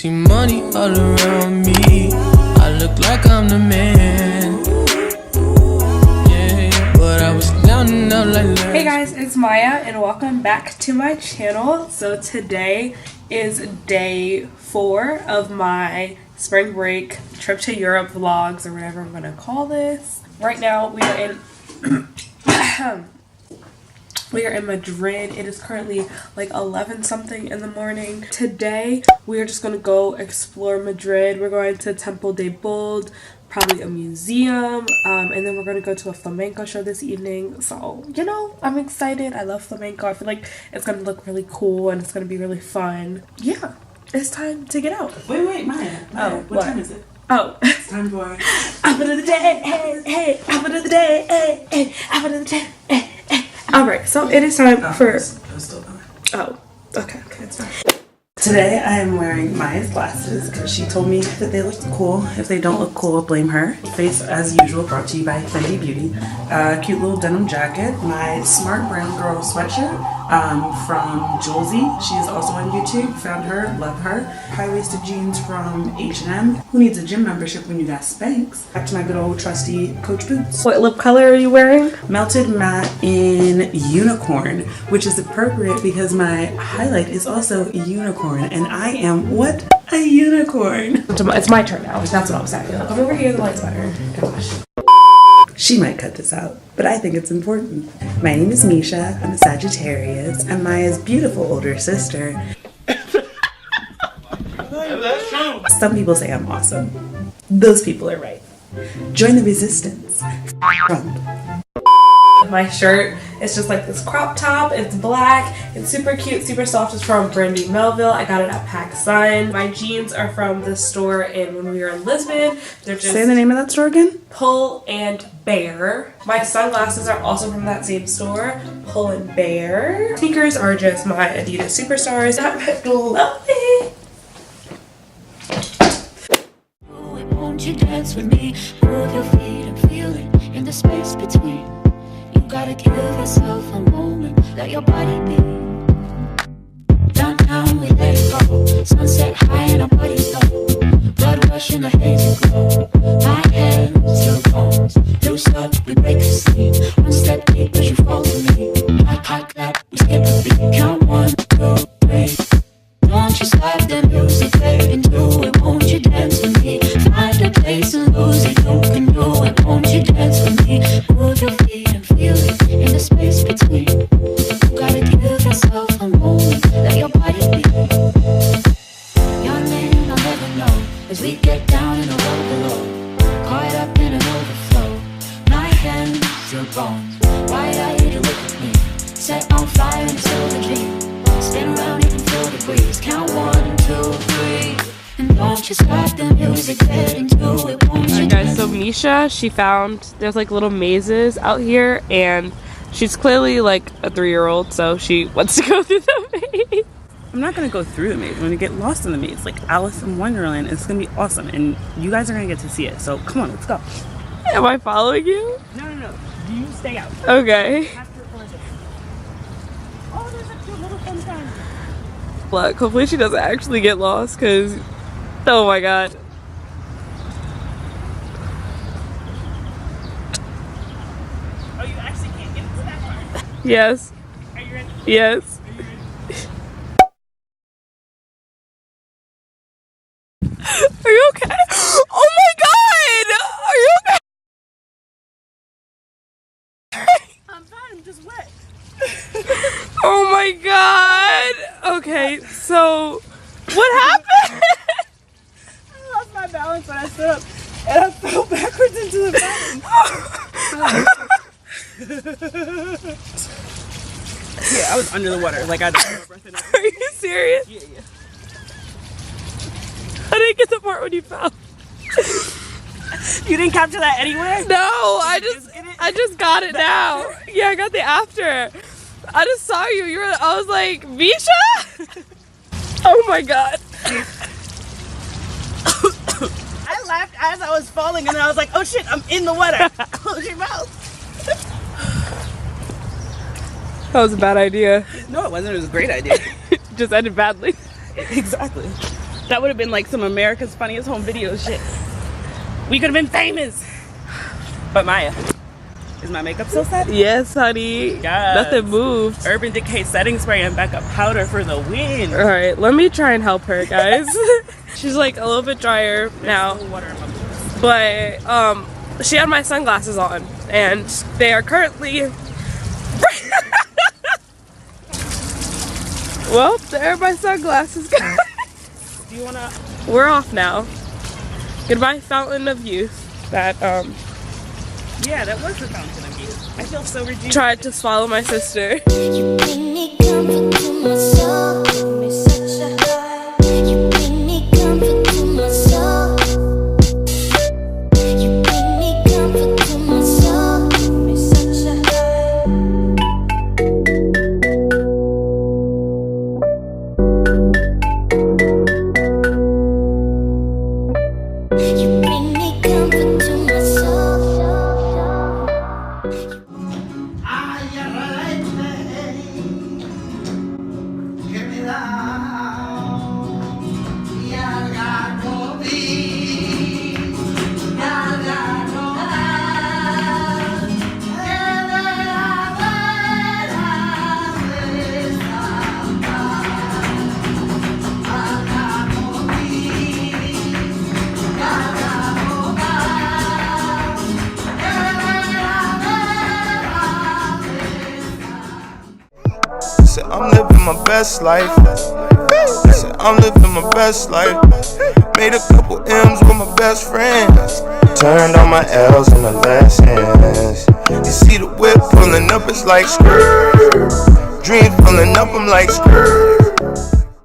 see money all around me. I look like I'm the man. Yeah, but I was down and out like that. Hey guys, it's Maya and welcome back to my channel. So today is day 4 of my spring break trip to Europe vlogs, or whatever I'm gonna call this. Right now we are in we are in Madrid. It is currently like 11 something in the morning. Today we are just gonna go explore Madrid. We're going to Templo de Debod, probably a museum, and then we're gonna go to a flamenco show this evening. So, you know, I'm excited. I love flamenco. I feel like it's gonna look really cool and it's gonna be really fun. Yeah, it's time to get out. Wait, Maya. What time is it? Oh, it's time for outfit of the day, hey, outfit of the day, hey, outfit of the day, hey. Alright, so it is time for... Still going. Oh, okay, it's fine. Today I am wearing Maya's glasses because she told me that they look cool. If they don't look cool, blame her. Face as usual, brought to you by Fendi Beauty. Cute little denim jacket. My Smart Brown Girl sweatshirt from Julesy. She is also on YouTube. Found her, love her. High-waisted jeans from H&M. Who needs a gym membership when you got Spanx? Back to my good old trusty Coach boots. What lip color are you wearing? Melted matte in unicorn, which is appropriate because my highlight is also unicorn. And I am what? A unicorn. It's my turn now. That's what I'm saying. Come over here, the light's better. Gosh. She might cut this out, but I think it's important. My name is Misha. I'm a Sagittarius. I'm Maya's beautiful older sister. Some people say I'm awesome. Those people are right. Join the resistance. Trump. My shirt is just like this crop top. It's black. It's super cute, super soft. It's from Brandy Melville. I got it at PacSun. My jeans are from this store when we were in Lisbon. They're just... Say the name of that store again? Pull and Bear. My sunglasses are also from that same store. Pull and Bear. Sneakers are just my Adidas Superstars. I love it. Won't you dance with me? Move your feet and feel it in the space between. Gotta give yourself a moment, let your body be. Downtown we let it go, sunset high and our bodies low. Blood rush in the hazy glow, my hands, your bones. Loose up, we break the scene. One step deep as you fall to me. Hot clap, we skip a beat. Count 1, 2, 3. Don't you slide the music, fade into it. Won't you dance with me? Find a place and lose it. You can do it. Won't you dance with me? Move your feet and feel it in the space between. You gotta give yourself a moment, let your body be. Your name I'll never know as we get down in the road below. Caught up in an overflow. My hands, your bones. Why are you to look at me? Set on fire and still the dream. Spin around and feel the breeze. Count 1, 2, 3. And don't you stop the music, get into it. Won't you? Alright guys, so Misha, she found there's like little mazes out here, and she's clearly like a 3-year-old, so she wants to go through the maze. I'm not gonna go through the maze. I'm gonna get lost in the maze, like Alice in Wonderland. It's gonna be awesome, and you guys are gonna get to see it. So come on, let's go. Am I following you? No. You stay out. Okay. Oh, there's a cute little sunshine. Look, hopefully she doesn't actually get lost, because oh my god. Oh, you actually can't get into that part? Yes. Are you ready? Yes. Are you ready? Are you okay? Oh my god! Are you okay? I'm fine, I'm just wet. Oh my god! Okay, so what happened? I lost my balance when I stood up, and I fell backwards into the fountain. Yeah, I was under the water, like I had no breath in it. Are you serious? Yeah. I didn't get the part when you fell. You didn't capture that anywhere? No, I just got it now. Yeah, I got the after. I just saw you. I was like, Misha? Oh my god. I laughed as I was falling, and then I was like, oh shit, I'm in the water. Close your mouth. That was a bad idea. No, it wasn't. It was a great idea. Just ended badly. Exactly. That would have been like some America's Funniest Home Videos shit. We could have been famous. But Maya, is my makeup still set? Yes, honey. Yes. Nothing moved. Urban Decay setting spray and backup powder for the win. All right, let me try and help her, guys. She's like a little bit drier now, but she had my sunglasses on, and they are currently. Well, there are my sunglasses, guys. Do you wanna? We're off now. Goodbye, fountain of youth. That Yeah, that was the fountain of youth. I feel so rejuvenated. tried to swallow my sister. You bring me comfort to my soul, give me such a high. You bring me comfort to my soul. You bring me comfort to my soul, give me such a high. You bring me comfort to my soul. Said I'm living my best life. Said I'm living my best life. Made a couple M's with my best friends. Turned all my L's into lessons. You see the whip pulling up, it's like skirt. Dreams pulling up, I'm like skirt.